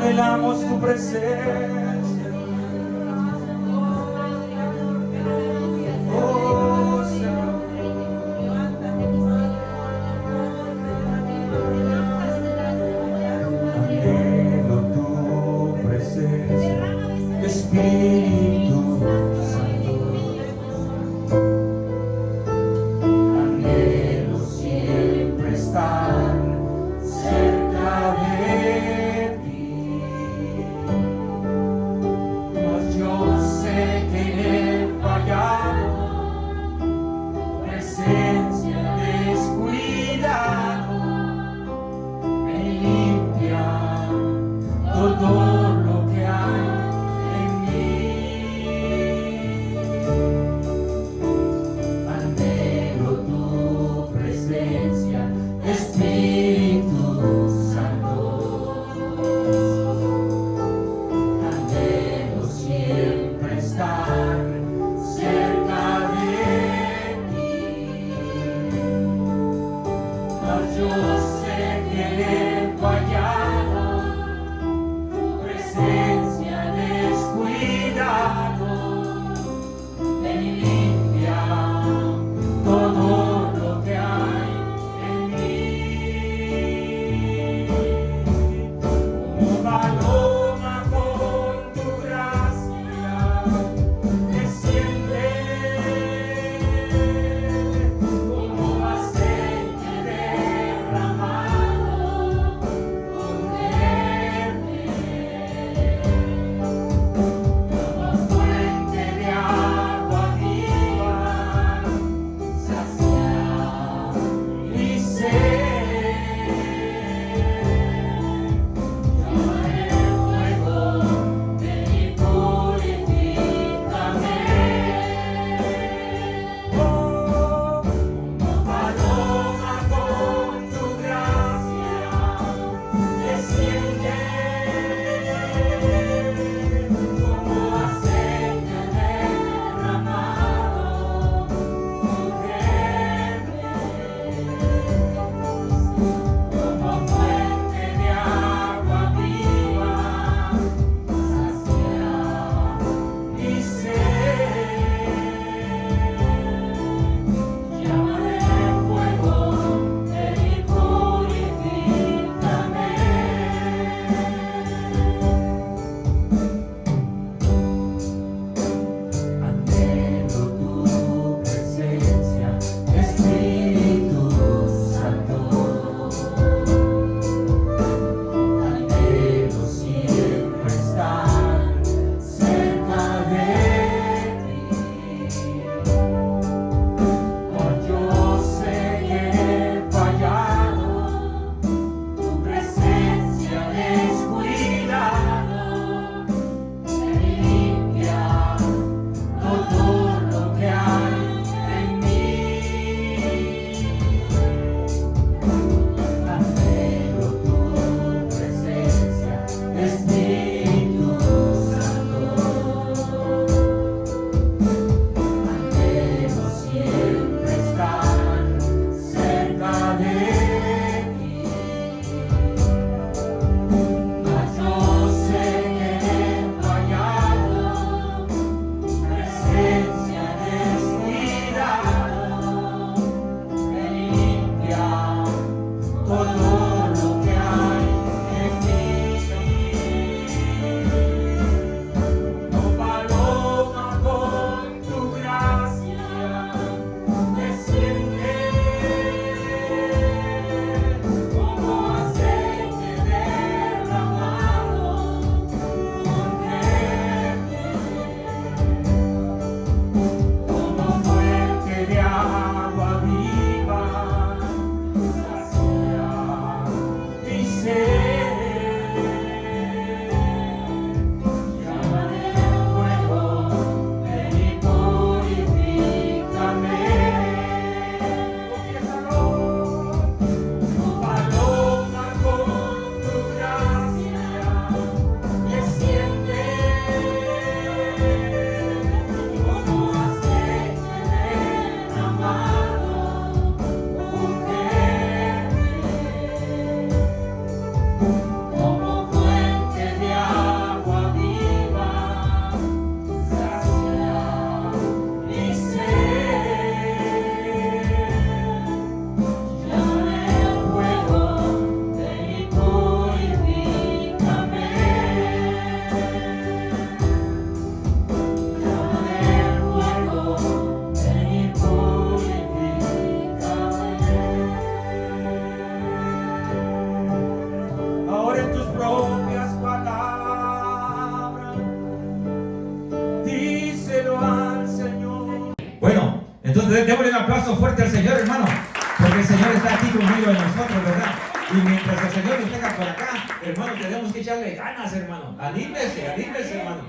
anhelamos tu presencia. Oh Señor, anhelo tu presencia, Espíritu Santo. Anhelo siempre estar cerca de ti, pues yo sé que he fallado, tu presencia descuidado, me limpia todo lo que hay en mí. Anhelo tu presencia, Espíritu Santo. Anhelo siempre estar cerca de ti, mas yo sé que he fallado, tu presencia descuidado, me limpia todo lo que hay en mí. Como paloma con tu gracia desciende, como aceite derramado el Señor está aquí conmigo en nosotros, ¿verdad? Y mientras el Señor nos tenga por acá, hermano, tenemos que echarle ganas, hermano. Anímese, hermano.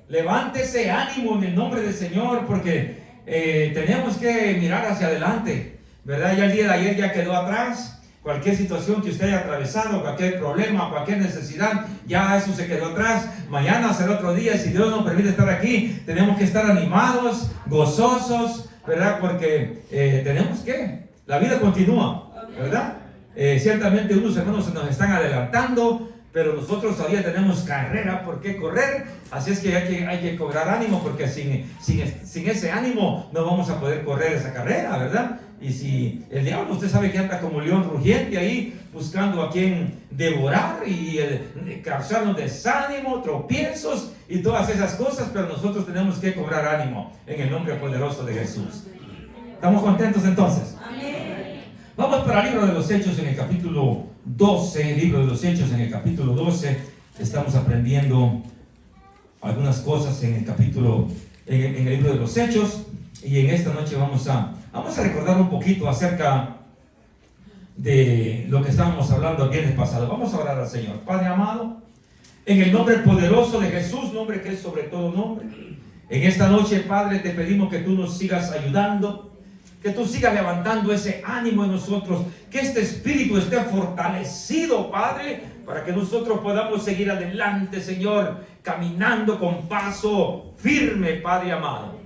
Levántese, ánimo en el nombre del Señor, porque tenemos que mirar hacia adelante, ¿verdad? Ya el día de ayer ya quedó atrás. Cualquier situación que usted haya atravesado, cualquier problema, cualquier necesidad, ya eso se quedó atrás. Mañana será otro día. Si Dios nos permite estar aquí, tenemos que estar animados, gozosos, ¿verdad? Porque tenemos que, la vida continúa, ¿verdad? Ciertamente unos hermanos se nos están adelantando, pero nosotros todavía tenemos carrera por qué correr. Así es que hay que cobrar ánimo, porque sin ese ánimo no vamos a poder correr esa carrera, ¿verdad? Y si el diablo, usted sabe que anda como león rugiente ahí, buscando a quien devorar y causarnos desánimo, tropiezos y todas esas cosas, pero nosotros tenemos que cobrar ánimo en el nombre poderoso de Jesús. ¿Estamos contentos entonces? Amén. Vamos para el libro de los Hechos en el capítulo 12, libro de los Hechos en el capítulo 12. Estamos aprendiendo algunas cosas en el libro de los Hechos, y en esta noche vamos a recordar un poquito acerca de lo que estábamos hablando el viernes pasado. Vamos a orar al Señor. Padre amado, en el nombre poderoso de Jesús, nombre que es sobre todo nombre, en esta noche, Padre, te pedimos que tú nos sigas ayudando, que tú sigas levantando ese ánimo en nosotros, que este espíritu esté fortalecido, Padre, para que nosotros podamos seguir adelante, Señor, caminando con paso firme, Padre amado.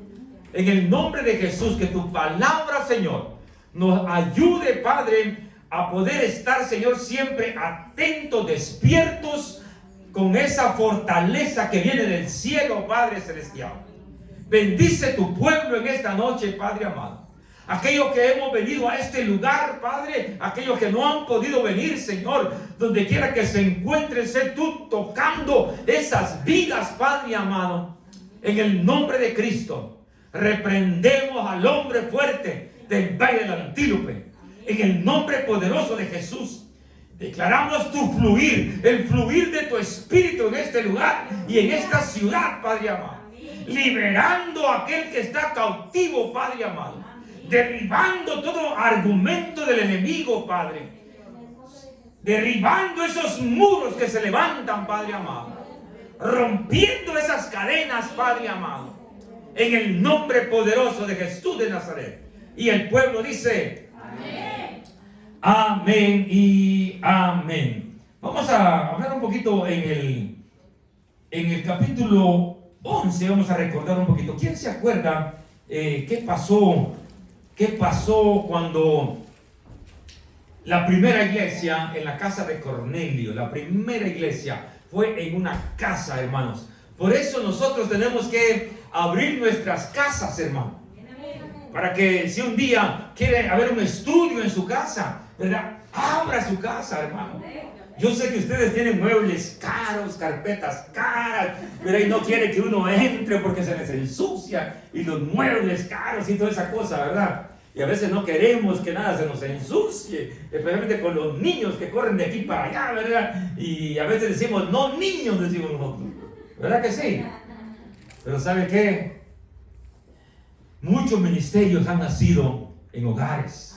En el nombre de Jesús, que tu palabra, Señor, nos ayude, Padre, a poder estar, Señor, siempre atentos, despiertos, con esa fortaleza que viene del cielo, Padre celestial. Bendice tu pueblo en esta noche, Padre amado. Aquellos que hemos venido a este lugar, Padre, aquellos que no han podido venir, Señor, donde quiera que se encuentren, sé tú tocando esas vidas, Padre amado. En el nombre de Cristo, reprendemos al hombre fuerte del valle del Antílope. En el nombre poderoso de Jesús, declaramos tu fluir, el fluir de tu espíritu en este lugar y en esta ciudad, Padre amado. Liberando a aquel que está cautivo, Padre amado. Derribando todo argumento del enemigo, Padre. Derribando esos muros que se levantan, Padre amado. Rompiendo esas cadenas, Padre amado. En el nombre poderoso de Jesús de Nazaret. Y el pueblo dice: amén. Amén y amén. Vamos a hablar un poquito en el capítulo 11. Vamos a recordar un poquito. ¿Quién se acuerda qué pasó cuando la primera iglesia en la casa de Cornelio? La primera iglesia fue en una casa, hermanos. Por eso nosotros tenemos que abrir nuestras casas, hermano, para que si un día quiere haber un estudio en su casa, ¿verdad? Abra su casa, hermano. Yo sé que ustedes tienen muebles caros, carpetas caras, pero ahí no quiere que uno entre porque se les ensucia, y los muebles caros y toda esa cosa, ¿verdad? Y a veces no queremos que nada se nos ensucie, especialmente con los niños que corren de aquí para allá, ¿verdad? Y a veces decimos, no niños, decimos nosotros, ¿verdad que sí? Pero ¿sabe qué? Muchos ministerios han nacido en hogares,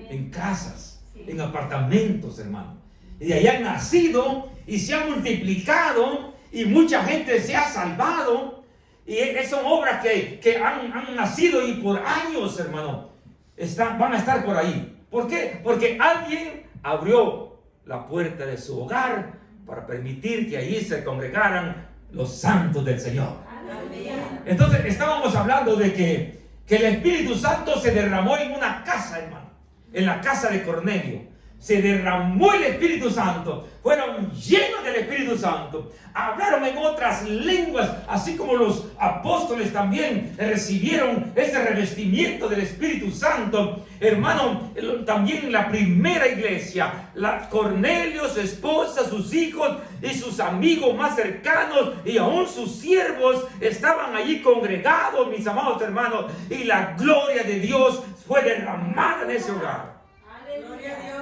en casas, en apartamentos, hermano. Y de ahí han nacido y se han multiplicado, y mucha gente se ha salvado. Y son obras que han nacido y por años, hermano, van a estar por ahí. ¿Por qué? Porque alguien abrió la puerta de su hogar para permitir que allí se congregaran los santos del Señor. Entonces estábamos hablando de que el Espíritu Santo se derramó en una casa, hermano, en la casa de Cornelio. Se derramó el Espíritu Santo, fueron llenos del Espíritu Santo, hablaron en otras lenguas, así como los apóstoles también recibieron ese revestimiento del Espíritu Santo. Hermano, también la primera iglesia, Cornelio, su esposa, sus hijos y sus amigos más cercanos y aún sus siervos estaban allí congregados, mis amados hermanos, y la gloria de Dios fue derramada en ese hogar. Gloria a Dios.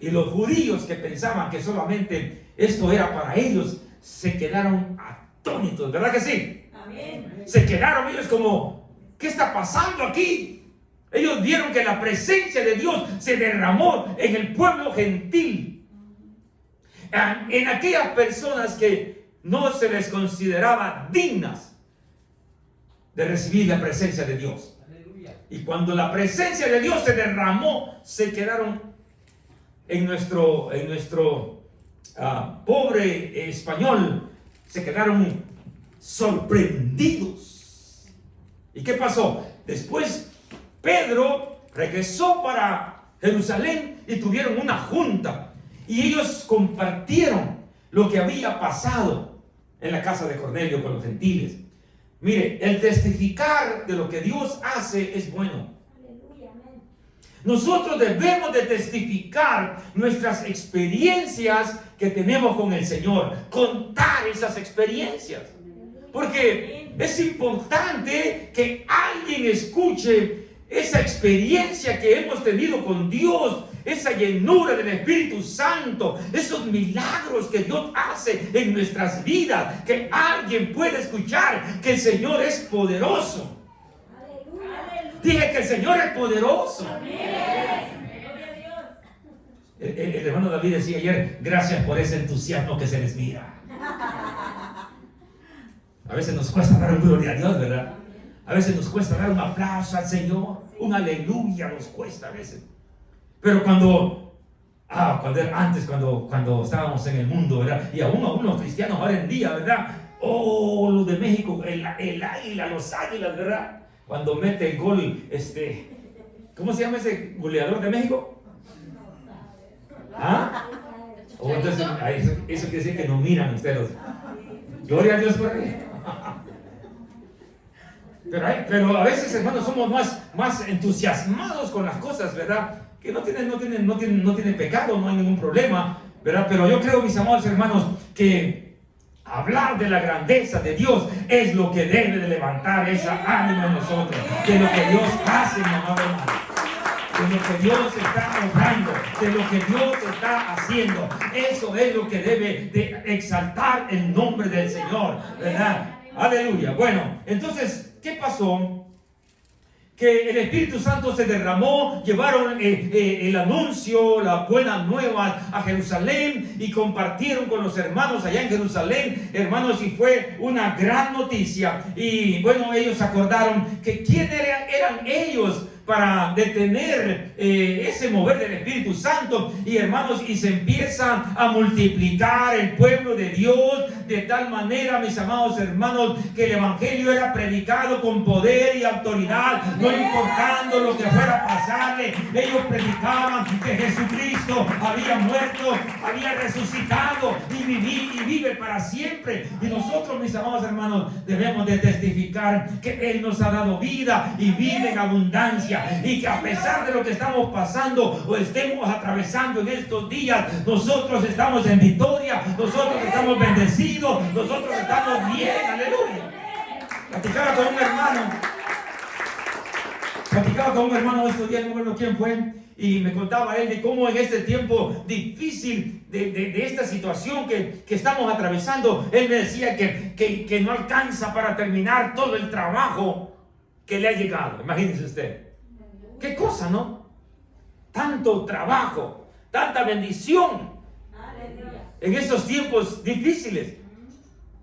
Y los judíos que pensaban que solamente esto era para ellos, se quedaron atónitos, ¿verdad que sí? Amén. Se quedaron ellos como, ¿qué está pasando aquí? Ellos vieron que la presencia de Dios se derramó en el pueblo gentil, en aquellas personas que no se les consideraba dignas de recibir la presencia de Dios. Y cuando la presencia de Dios se derramó, se quedaron en nuestro pobre español, se quedaron sorprendidos. ¿Y qué pasó? Después Pedro regresó para Jerusalén y tuvieron una junta. Y ellos compartieron lo que había pasado en la casa de Cornelio con los gentiles. Mire, el testificar de lo que Dios hace es bueno. Nosotros debemos de testificar nuestras experiencias que tenemos con el Señor, contar esas experiencias. Porque es importante que alguien escuche esa experiencia que hemos tenido con Dios, esa llenura del Espíritu Santo, esos milagros que Dios hace en nuestras vidas, que alguien pueda escuchar que el Señor es poderoso. Dije que el Señor es poderoso. El hermano David decía ayer, gracias por ese entusiasmo que se les mira. A veces nos cuesta dar un gloria a Dios, ¿verdad? A veces nos cuesta dar un aplauso al Señor, un aleluya nos cuesta a veces. Pero cuando estábamos en el mundo, ¿verdad? Y aún los cristianos ahora en día, ¿verdad? Oh, los de México, el águila, los águilas, ¿verdad? Cuando mete el gol, ¿cómo se llama ese goleador de México? ¿Ah? Oh, entonces, eso quiere decir que no miran ustedes. Gloria a Dios por ahí. Pero a veces, hermanos, somos más entusiasmados con las cosas, ¿verdad? Que no tienen pecado, no hay ningún problema, ¿verdad? Pero yo creo, mis amados hermanos, que hablar de la grandeza de Dios es lo que debe de levantar esa ánima en nosotros, de lo que Dios hace, mi amado hermano, de lo que Dios está obrando, de lo que Dios está haciendo. Eso es lo que debe de exaltar el nombre del Señor, ¿verdad? Aleluya. Bueno, entonces, ¿qué pasó? Que el Espíritu Santo se derramó, llevaron el anuncio, la buena nueva a Jerusalén y compartieron con los hermanos allá en Jerusalén, hermanos, y fue una gran noticia. Y bueno, ellos acordaron que quién eran ellos para detener ese mover del Espíritu Santo. Y hermanos, y se empieza a multiplicar el pueblo de Dios de tal manera, mis amados hermanos, que el Evangelio era predicado con poder y autoridad, no importando lo que fuera a pasarle. Ellos predicaban que Jesucristo había muerto, había resucitado y vive para siempre. Y nosotros, mis amados hermanos, debemos de testificar que Él nos ha dado vida y vida en abundancia. Y que a pesar de lo que estamos pasando o estemos atravesando en estos días, nosotros estamos en victoria, nosotros estamos bendecidos, nosotros estamos bien, aleluya. Platicaba con un hermano estos días, no me acuerdo quién fue, y me contaba él de cómo en este tiempo difícil de esta situación que estamos atravesando, él me decía que no alcanza para terminar todo el trabajo que le ha llegado. Imagínese usted. Qué cosa, ¿no? Tanto trabajo, tanta bendición en estos tiempos difíciles.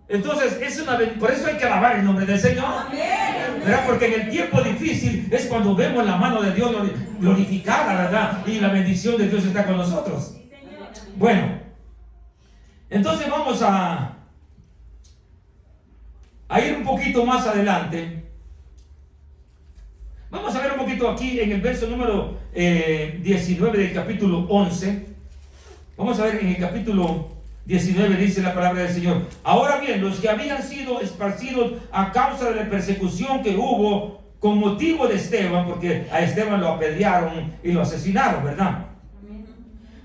Entonces, por eso hay que alabar el nombre del Señor. ¿Verdad? Porque en el tiempo difícil es cuando vemos la mano de Dios glorificada, ¿verdad? Y la bendición de Dios está con nosotros. Bueno, entonces vamos a ir un poquito más adelante. Vamos a ver un poquito aquí en el verso número 19 del capítulo 11. Vamos a ver en el capítulo 19 dice la palabra del Señor. Ahora bien, los que habían sido esparcidos a causa de la persecución que hubo con motivo de Esteban, porque a Esteban lo apedrearon y lo asesinaron, ¿verdad?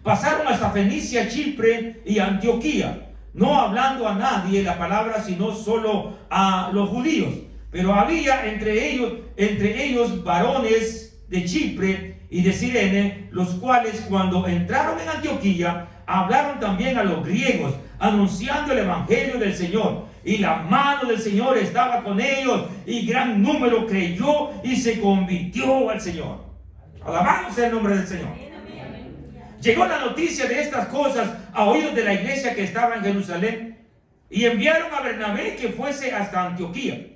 Pasaron hasta Fenicia, Chipre y Antioquía, no hablando a nadie la palabra, sino solo a los judíos. Pero había entre ellos varones de Chipre y de Cirene, los cuales cuando entraron en Antioquía hablaron también a los griegos, anunciando el evangelio del Señor. y la mano del Señor estaba con ellos, y gran número creyó y se convirtió al Señor. Alabado sea el nombre del Señor. Llegó la noticia de estas cosas a oídos de la iglesia que estaba en Jerusalén, y enviaron a Bernabé que fuese hasta Antioquía.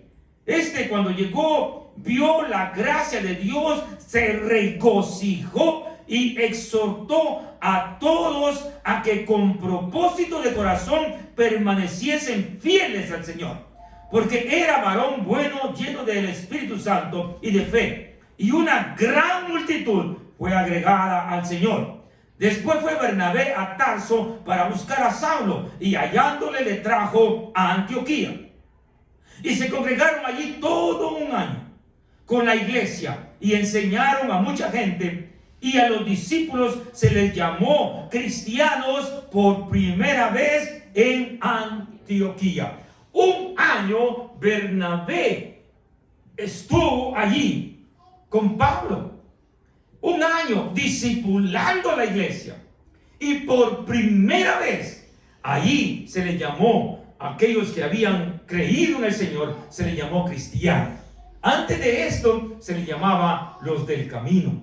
Cuando llegó, vio la gracia de Dios, se regocijó y exhortó a todos a que con propósito de corazón permaneciesen fieles al Señor, porque era varón bueno, lleno del Espíritu Santo y de fe, y una gran multitud fue agregada al Señor. Después fue Bernabé a Tarso para buscar a Saulo, y hallándole le trajo a Antioquía. Y se congregaron allí todo un año con la iglesia y enseñaron a mucha gente, y a los discípulos se les llamó cristianos por primera vez en Antioquía. Un año Bernabé estuvo allí con Pablo. Un año discipulando a la iglesia, y por primera vez allí se les llamó a aquellos que habían creído en el Señor, se les llamó cristianos. Antes de esto se les llamaba los del camino,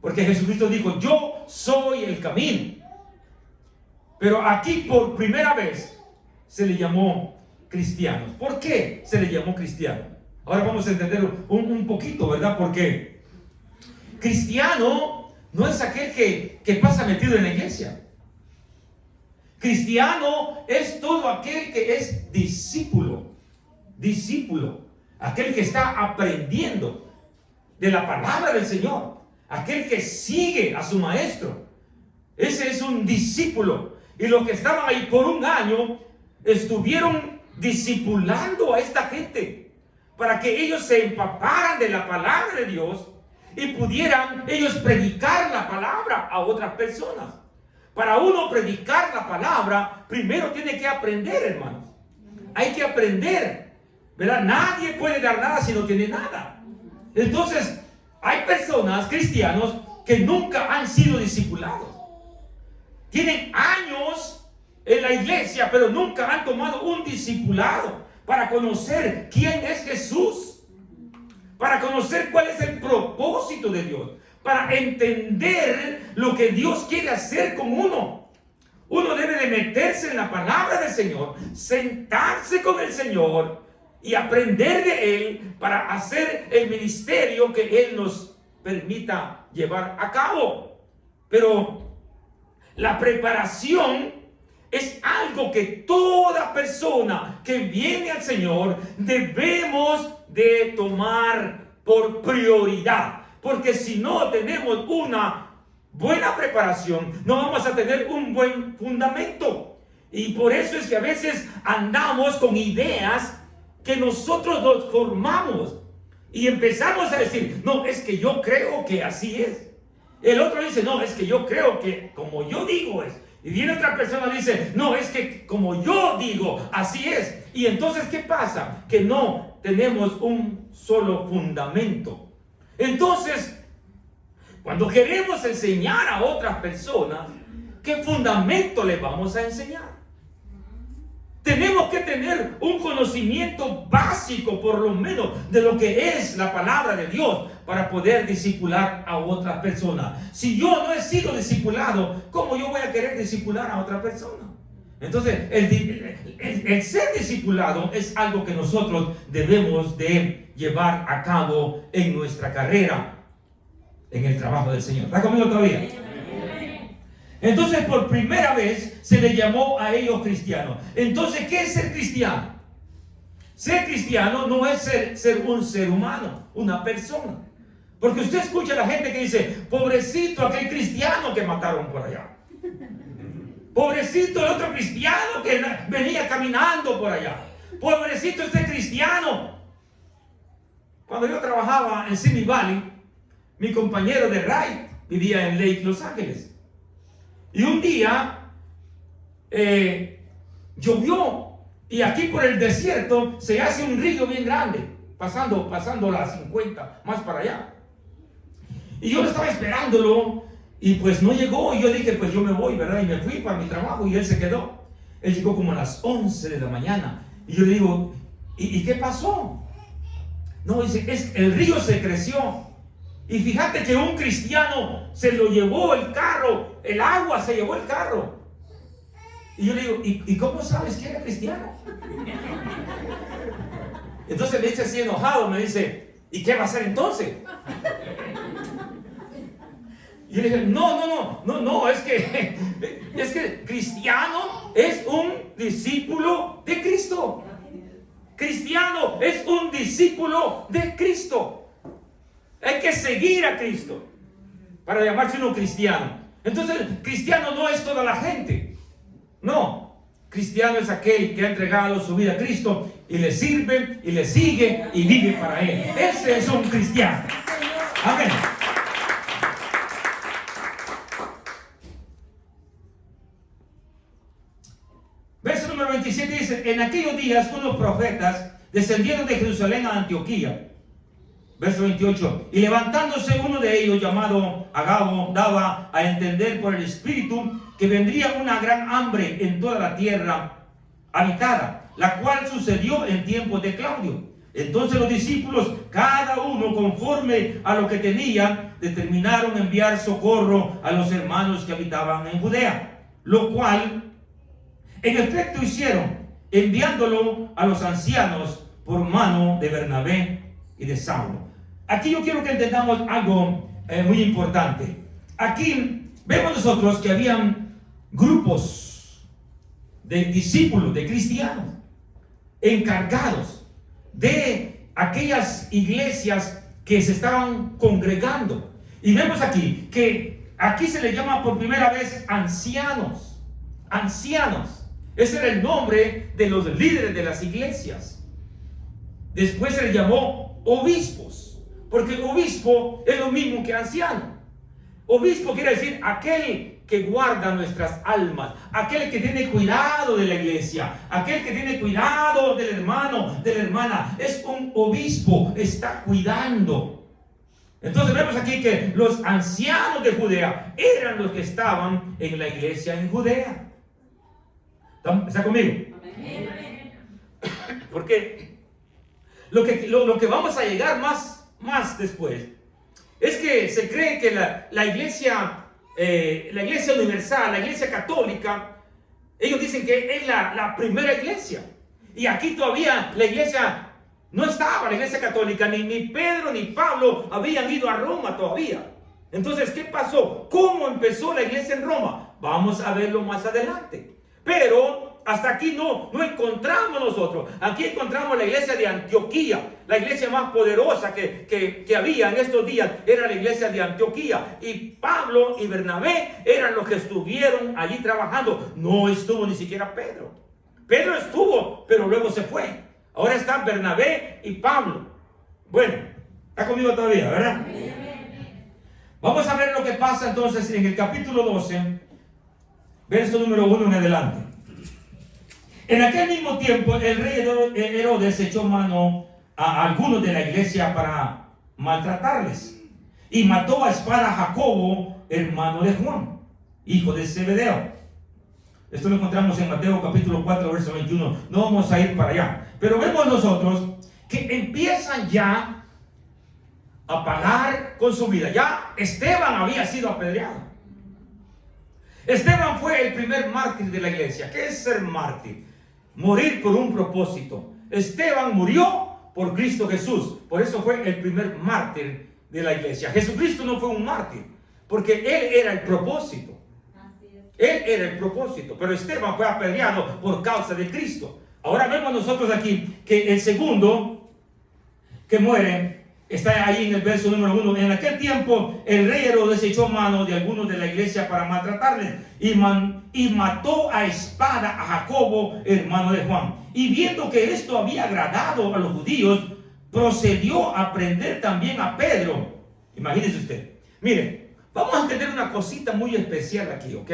porque Jesucristo dijo: yo soy el camino. Pero aquí por primera vez se les llamó cristianos. ¿Por qué se les llamó cristianos? Ahora vamos a entender un poquito, ¿verdad? Porque cristiano no es aquel que pasa metido en la iglesia. Cristiano es todo aquel que es discípulo. Discípulo. Aquel que está aprendiendo de la palabra del Señor. Aquel que sigue a su maestro. Ese es un discípulo. Y los que estaban ahí por un año estuvieron discipulando a esta gente para que ellos se empaparan de la palabra de Dios y pudieran ellos predicar la palabra a otras personas. Para uno predicar la palabra, primero tiene que aprender, hermanos. Hay que aprender, ¿verdad? Nadie puede dar nada si no tiene nada. Entonces, hay personas, cristianos, que nunca han sido discipulados. Tienen años en la iglesia, pero nunca han tomado un discipulado para conocer quién es Jesús, para conocer cuál es el propósito de Dios, para entender lo que Dios quiere hacer con uno. Uno debe de meterse en la palabra del Señor, sentarse con el Señor y aprender de Él para hacer el ministerio que Él nos permita llevar a cabo. Pero la preparación es algo que toda persona que viene al Señor debemos de tomar por prioridad. Porque si no tenemos una buena preparación, no vamos a tener un buen fundamento. Y por eso es que a veces andamos con ideas que nosotros nos formamos y empezamos a decir: no, es que yo creo que así es. El otro dice: no, es que yo creo que como yo digo es. Y viene otra persona y dice: no, es que como yo digo así es. Y entonces, ¿qué pasa? Que no tenemos un solo fundamento. Entonces, cuando queremos enseñar a otras personas, ¿qué fundamento les vamos a enseñar? Tenemos que tener un conocimiento básico, por lo menos, de lo que es la palabra de Dios para poder discipular a otras personas. Si yo no he sido discipulado, ¿cómo yo voy a querer discipular a otra persona? Entonces, el ser discipulado es algo que nosotros debemos de llevar a cabo en nuestra carrera, en el trabajo del Señor. ¿Está conmigo todavía? Entonces, por primera vez se le llamó a ellos cristianos. Entonces, ¿qué es ser cristiano? Ser cristiano no es ser un ser humano, una persona. Porque usted escucha a la gente que dice: pobrecito aquel cristiano que mataron por allá. Pobrecito el otro cristiano que venía caminando por allá. Pobrecito este cristiano. Cuando yo trabajaba en Simi Valley, mi compañero de ride vivía en Lake Los Ángeles. Y un día llovió, y aquí por el desierto se hace un río bien grande, pasando las 50 más para allá. Y yo estaba esperándolo, y pues no llegó. Y yo dije: pues yo me voy, ¿verdad? Y me fui para mi trabajo, y él se quedó. Él llegó como a las 11 de la mañana, Y yo le digo, ¿y qué pasó? No, dice, el río se creció. Y fíjate que un cristiano se lo llevó el carro, el agua se llevó el carro. Y yo le digo, ¿y cómo sabes que era cristiano? Entonces me dice así enojado, me dice, ¿y qué va a hacer entonces? Y yo le dije, no, es que cristiano es un discípulo de Cristo. Cristiano es un discípulo de Cristo. Hay que seguir a Cristo para llamarse uno cristiano. Entonces, cristiano no es toda la gente. No, cristiano es aquel que ha entregado su vida a Cristo y le sirve y le sigue y vive para Él. Ese es un cristiano. Amén. Verso número 27 dice, en aquellos días unos profetas descendieron de Jerusalén a Antioquía. Verso 28, y levantándose uno de ellos llamado Agabo, daba a entender por el Espíritu que vendría una gran hambre en toda la tierra habitada, la cual sucedió en tiempos de Claudio. Entonces los discípulos, cada uno conforme a lo que tenía, determinaron enviar socorro a los hermanos que habitaban en Judea, lo cual en efecto hicieron, enviándolo a los ancianos por mano de Bernabé y de Saulo. Aquí yo quiero que entendamos algo muy importante. Aquí vemos nosotros que habían grupos de discípulos, de cristianos, encargados de aquellas iglesias que se estaban congregando. Y vemos aquí que aquí se le llama por primera vez ancianos. Ancianos. Ese era el nombre de los líderes de las iglesias. Después se le llamó obispos. Porque obispo es lo mismo que anciano. Obispo quiere decir aquel que guarda nuestras almas, aquel que tiene cuidado de la iglesia, aquel que tiene cuidado del hermano, de la hermana. Es un obispo, está cuidando. Entonces vemos aquí que los ancianos de Judea eran los que estaban en la iglesia en Judea. ¿Está conmigo? Amén. Porque lo que vamos a llegar más después es que se cree que la iglesia universal, la iglesia católica, ellos dicen que es la primera iglesia. Y aquí todavía la iglesia no estaba, la iglesia católica, ni Pedro ni Pablo habían ido a Roma todavía. Entonces, ¿qué pasó? ¿Cómo empezó la iglesia en Roma? Vamos a verlo más adelante. Pero hasta aquí no encontramos nosotros. Aquí encontramos la iglesia de Antioquía. La iglesia más poderosa que había en estos días era la iglesia de Antioquía. Y Pablo y Bernabé eran los que estuvieron allí trabajando. No estuvo ni siquiera Pedro. Pedro estuvo, pero luego se fue. Ahora están Bernabé y Pablo. Bueno, está conmigo todavía, ¿verdad? Vamos a ver lo que pasa entonces en el capítulo 12. Verso número 1 en adelante. En aquel mismo tiempo el rey Herodes echó mano a algunos de la iglesia para maltratarles y mató a espada a Jacobo, hermano de Juan, hijo de Zebedeo. Esto lo encontramos en Mateo capítulo 4 verso 21. No vamos a ir para allá, pero vemos nosotros que empiezan ya a pagar con su vida. Ya Esteban había sido apedreado. Esteban fue el primer mártir de la iglesia. ¿Qué es ser mártir? Morir por un propósito. Esteban murió por Cristo Jesús. Por eso fue el primer mártir de la iglesia. Jesucristo no fue un mártir, porque Él era el propósito. Él era el propósito. Pero Esteban fue apedreado por causa de Cristo. Ahora vemos nosotros aquí que el segundo que muere está ahí en el verso número 1. En aquel tiempo el rey Herodes echó mano de algunos de la iglesia para maltratarles y mató a espada a Jacobo, hermano de Juan. Y viendo que esto había agradado a los judíos, procedió a prender también a Pedro. Imagínese usted. Mire, vamos a entender una cosita muy especial aquí, ¿ok?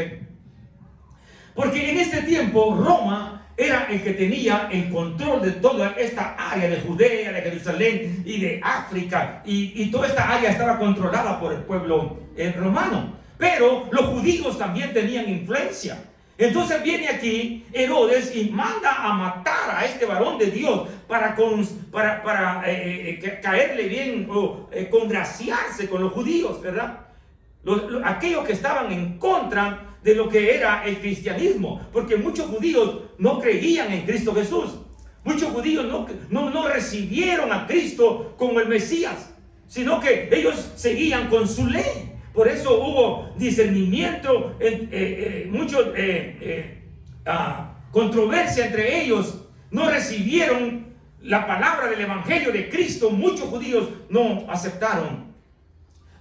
Porque en este tiempo Roma era el que tenía el control de toda esta área de Judea, de Jerusalén y de África. Y toda esta área estaba controlada por el pueblo romano. Pero los judíos también tenían influencia. Entonces viene aquí Herodes y manda a matar a este varón de Dios para caerle bien o congraciarse con los judíos, ¿verdad? Aquellos que estaban en contra de lo que era el cristianismo, porque muchos judíos no creían en Cristo Jesús. Muchos judíos no recibieron a Cristo como el Mesías, sino que ellos seguían con su ley. Por eso hubo discernimiento, controversia entre ellos. No recibieron la palabra del Evangelio de Cristo. Muchos judíos no aceptaron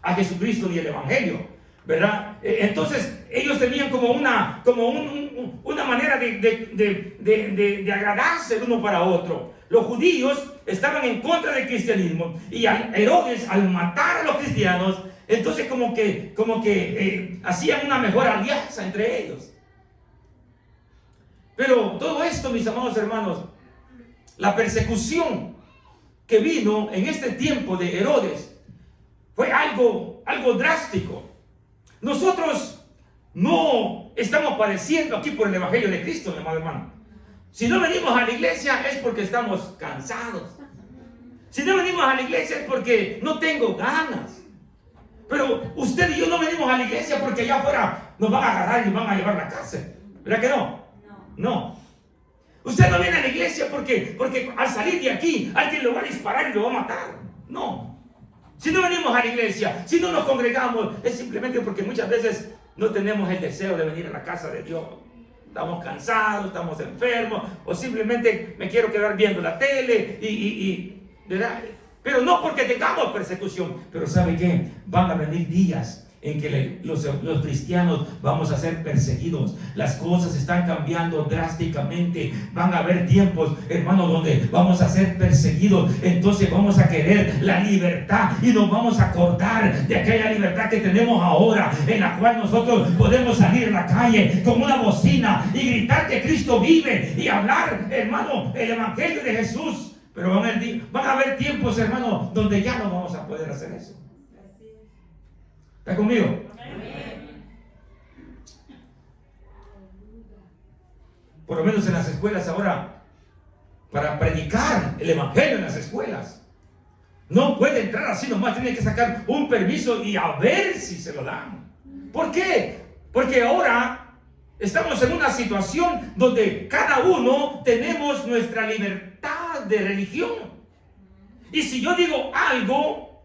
a Jesucristo ni el Evangelio, ¿verdad? Entonces ellos tenían como una manera de agradarse el uno para otro. Los judíos estaban en contra del cristianismo, y Herodes, al matar a los cristianos, entonces como que hacían una mejor alianza entre ellos. Pero todo esto, mis amados hermanos, la persecución que vino en este tiempo de Herodes fue algo drástico. Nosotros no estamos padeciendo aquí por el Evangelio de Cristo, mi amado hermano. Si no venimos a la iglesia es porque estamos cansados. Si no venimos a la iglesia es porque no tengo ganas. Pero usted y yo no venimos a la iglesia porque allá afuera nos van a agarrar y nos van a llevar a la cárcel. ¿Verdad que no? No. Usted no viene a la iglesia porque al salir de aquí alguien lo va a disparar y lo va a matar. No. Si no venimos a la iglesia, si no nos congregamos, es simplemente porque muchas veces no tenemos el deseo de venir a la casa de Dios. Estamos cansados, estamos enfermos, o simplemente me quiero quedar viendo la tele ¿verdad? Pero no porque tengamos persecución. Pero ¿sabe qué? Van a venir días en que los cristianos vamos a ser perseguidos. Las cosas están cambiando drásticamente. Van a haber tiempos, hermanos, donde vamos a ser perseguidos. Entonces vamos a querer la libertad y nos vamos a acordar de aquella libertad que tenemos ahora, en la cual nosotros podemos salir a la calle con una bocina y gritar que Cristo vive y hablar, hermano, el Evangelio de Jesús. Pero van a haber tiempos, hermano, donde ya no vamos a poder hacer eso. ¿Está conmigo? Por lo menos en las escuelas ahora, para predicar el Evangelio en las escuelas, no puede entrar así nomás, tiene que sacar un permiso y a ver si se lo dan. ¿Por qué? Porque ahora estamos en una situación donde cada uno tenemos nuestra libertad de religión. Y si yo digo algo,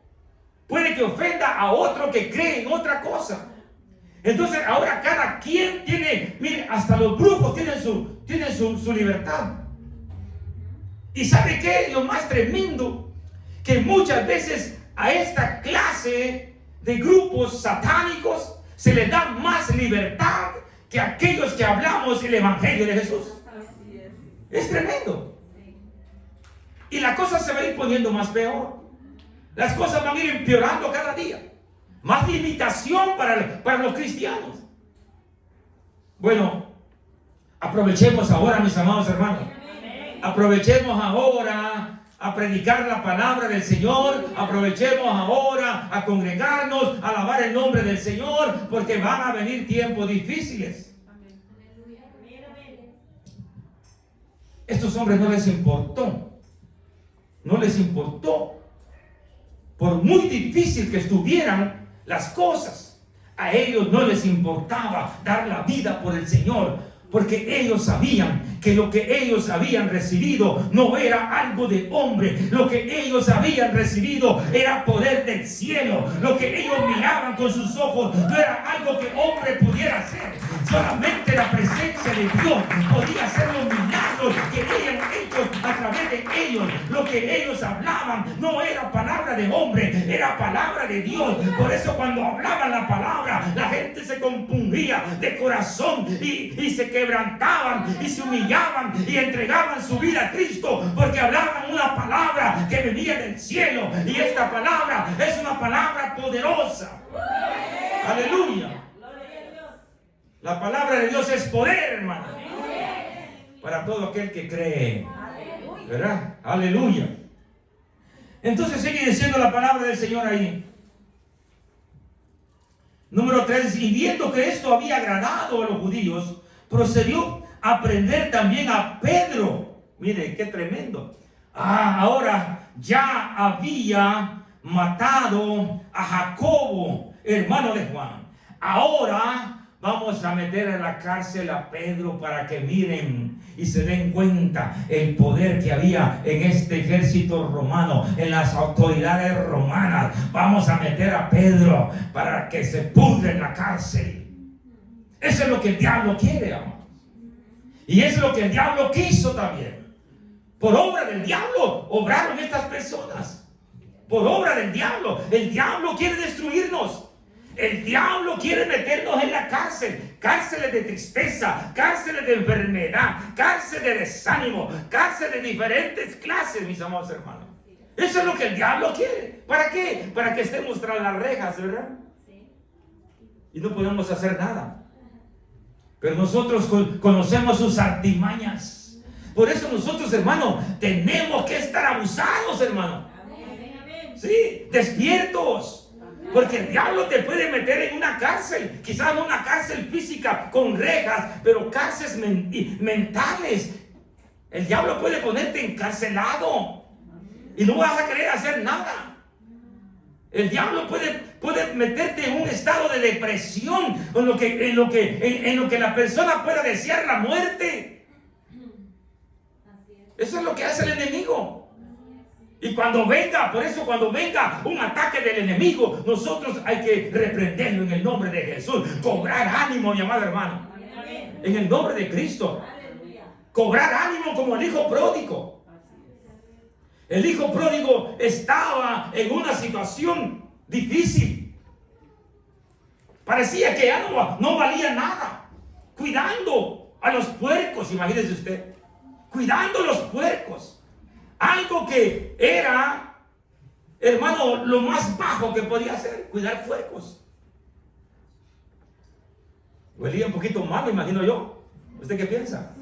puede que ofenda a otro que cree en otra cosa. Entonces ahora cada quien tiene, mire, hasta los brujos tienen su libertad. ¿Y sabe qué? Lo más tremendo, que muchas veces a esta clase de grupos satánicos se les da más libertad que a aquellos que hablamos el Evangelio de Jesús. Es tremendo. Y la cosa se va a ir poniendo más peor. Las cosas van a ir empeorando cada día. Más limitación para los cristianos. Bueno, aprovechemos ahora, mis amados hermanos. Aprovechemos ahora a predicar la palabra del Señor. Aprovechemos ahora a congregarnos, a alabar el nombre del Señor, porque van a venir tiempos difíciles. Estos hombres no les importó. No les importó. Por muy difícil que estuvieran las cosas, a ellos no les importaba dar la vida por el Señor, porque ellos sabían que lo que ellos habían recibido no era algo de hombre. Lo que ellos habían recibido era poder del cielo. Lo que ellos miraban con sus ojos no era algo que hombre pudiera hacer. Solamente la presencia de Dios podía hacer los milagros que ellos a través de ellos. Lo que ellos hablaban no era palabra de hombre, era palabra de Dios. Por eso cuando hablaban la palabra, la gente se compungía de corazón y se quebrantaban y se humillaban y entregaban su vida a Cristo, porque hablaban una palabra que venía del cielo, y esta palabra es una palabra poderosa. Aleluya. La palabra de Dios es poder, hermano, para todo aquel que cree, ¿verdad? Aleluya. Entonces sigue diciendo la palabra del Señor ahí. Número 3, y viendo que esto había agradado a los judíos, procedió a prender también a Pedro. Mire, qué tremendo. Ahora ya había matado a Jacobo, hermano de Juan. Ahora vamos a meter a la cárcel a Pedro para que miren y se den cuenta el poder que había en este ejército romano, en las autoridades romanas. Vamos a meter a Pedro para que se pudre en la cárcel. Eso es lo que el diablo quiere, amados. Y eso es lo que el diablo quiso también. Por obra del diablo obraron estas personas. Por obra del diablo. El diablo quiere destruirnos. El diablo quiere meternos en la cárcel. Cárceles de tristeza, cárceles de enfermedad, cárceles de desánimo, cárceles de diferentes clases, mis amados hermanos. Eso es lo que el diablo quiere. ¿Para qué? Para que estemos tras las rejas, ¿verdad? Y no podemos hacer nada. Pero nosotros conocemos sus artimañas. Por eso nosotros, hermano, tenemos que estar abusados, hermano. Sí, despiertos. Porque el diablo te puede meter en una cárcel, quizás no una cárcel física con rejas, pero cárceles mentales. El diablo puede ponerte encarcelado y no vas a querer hacer nada. El diablo puede meterte en un estado de depresión, en lo que la persona pueda desear la muerte. Eso es lo que hace el enemigo. Y cuando venga, por eso cuando venga un ataque del enemigo, nosotros hay que reprenderlo en el nombre de Jesús. Cobrar ánimo, mi amado hermano. En el nombre de Cristo. Cobrar ánimo como el hijo pródigo. El hijo pródigo estaba en una situación difícil. Parecía que ya no valía nada. Cuidando a los puercos, imagínese usted. Cuidando a los puercos. Algo que era, hermano, lo más bajo que podía hacer, cuidar puercos. Huelía un poquito mal, me imagino yo. ¿Usted qué piensa?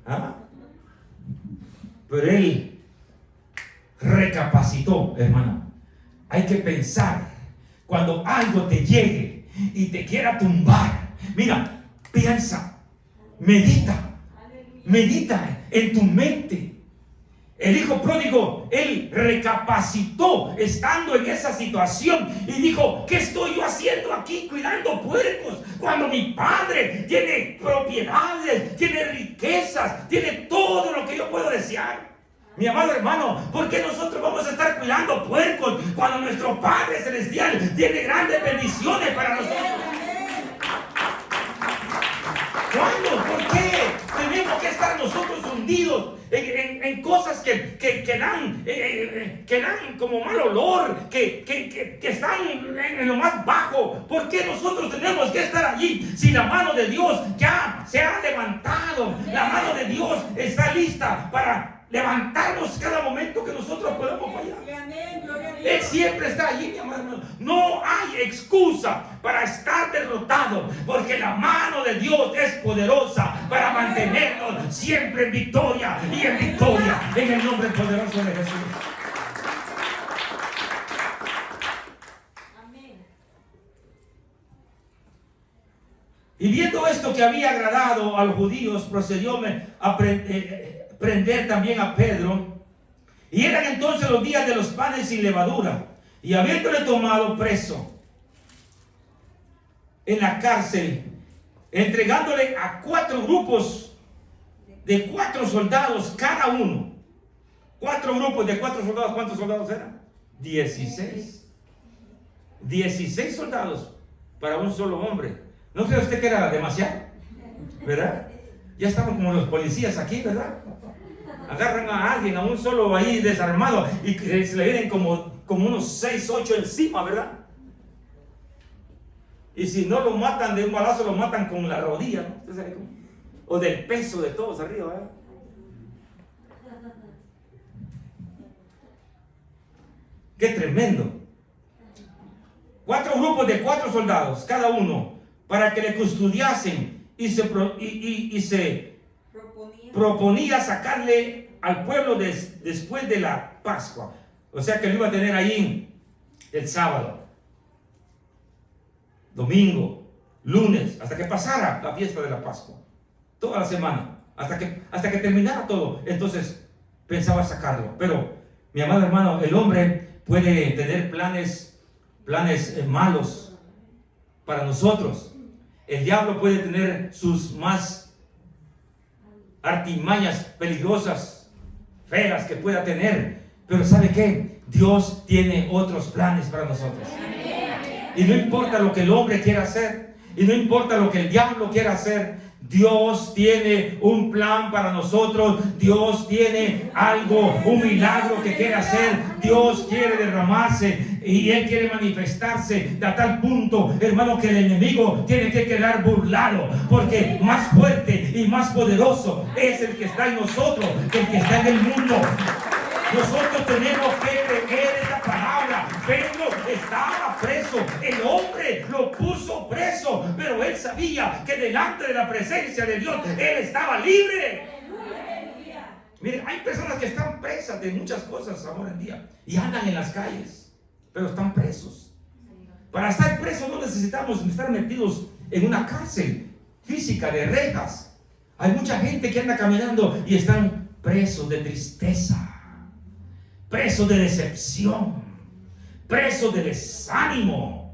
¿Ah? Pero él recapacitó, hermano. Hay que pensar cuando algo te llegue y te quiera tumbar. Mira, piensa, medita en tu mente. El hijo pródigo, él recapacitó estando en esa situación y dijo: ¿qué estoy yo haciendo aquí cuidando puercos? Cuando mi padre tiene propiedades, tiene riquezas, tiene todo lo que yo puedo desear. Mi amado hermano, ¿por qué nosotros vamos a estar cuidando puercos cuando nuestro Padre Celestial tiene grandes bendiciones para nosotros? ¿Cuándo? ¿Por qué tenemos que estar nosotros hundidos en cosas que dan como mal olor, que están en lo más bajo? ¿Por qué nosotros tenemos que estar allí si la mano de Dios ya se ha levantado? La mano de Dios está lista para levantarnos cada momento que nosotros podemos fallar. Él siempre está allí, mi amado. No hay excusa para estar derrotado, porque la mano de Dios es poderosa para mantenernos siempre en victoria y en victoria, en el nombre poderoso de Jesús. Y viendo esto que había agradado a los judíos, procedió a prender también a Pedro. Y eran entonces los días de los panes sin levadura. Y habiéndole tomado preso en la cárcel, entregándole a 4 grupos de 4 soldados cada uno. 4 grupos de 4 soldados. ¿Cuántos soldados eran? 16. 16 soldados para un solo hombre. ¿No cree usted que era demasiado? ¿Verdad? Ya estaban como los policías aquí, ¿verdad? Agarran a alguien, a un solo ahí desarmado, y se le vienen como unos 6, 8 encima, ¿verdad? Y si no lo matan de un balazo, lo matan con la rodilla, ¿no? ¿Usted sabe cómo? O del peso de todos arriba, ¿verdad? ¡Qué tremendo! 4 grupos de 4 soldados, cada uno, para que le custodiasen y se proponía sacarle al pueblo después de la Pascua. O sea que lo iba a tener ahí el sábado, domingo, lunes, hasta que pasara la fiesta de la Pascua. Toda la semana, hasta que terminara todo. Entonces pensaba sacarlo. Pero, mi amado hermano, el hombre puede tener planes malos para nosotros. El diablo puede tener sus más artimañas peligrosas, feas que pueda tener. Pero ¿sabe qué? Dios tiene otros planes para nosotros. Y no importa lo que el hombre quiera hacer, y no importa lo que el diablo quiera hacer, Dios tiene un plan para nosotros. Dios tiene algo, un milagro que quiere hacer. Dios quiere derramarse y Él quiere manifestarse a tal punto, hermano, que el enemigo tiene que quedar burlado, porque más fuerte y más poderoso es el que está en nosotros que el que está en el mundo. Nosotros tenemos que creer en la palabra. Pedro estaba preso, el hombre lo puso preso, pero él sabía que delante de la presencia de Dios él estaba libre. Miren, hay personas que están presas de muchas cosas ahora en día y andan en las calles, pero están presos. Para estar presos no necesitamos estar metidos en una cárcel física de rejas. Hay mucha gente que anda caminando y están presos de tristeza, presos de decepción, presos de desánimo.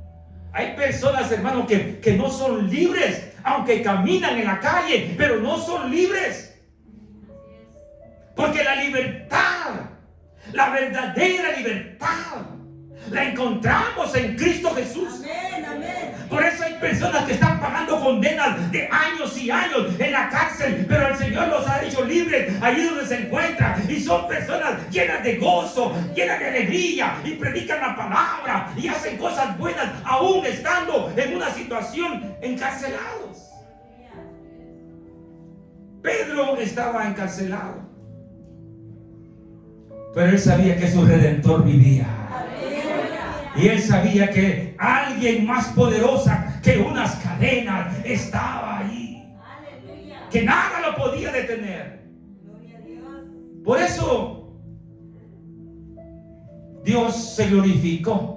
Hay personas, hermano, que no son libres, aunque caminan en la calle, pero no son libres. Porque la libertad, la verdadera libertad, la encontramos en Cristo Jesús. Amén, amén. Por eso hay personas que están pagando condenas de años y años en la cárcel, pero el Señor los ha hecho libres allí donde se encuentran, y son personas llenas de gozo, llenas de alegría, y predican la palabra y hacen cosas buenas aún estando en una situación encarcelados. Pedro estaba encarcelado, pero él sabía que su Redentor vivía. Y él sabía que alguien más poderosa que unas cadenas estaba ahí. Que nada lo podía detener. Por eso Dios se glorificó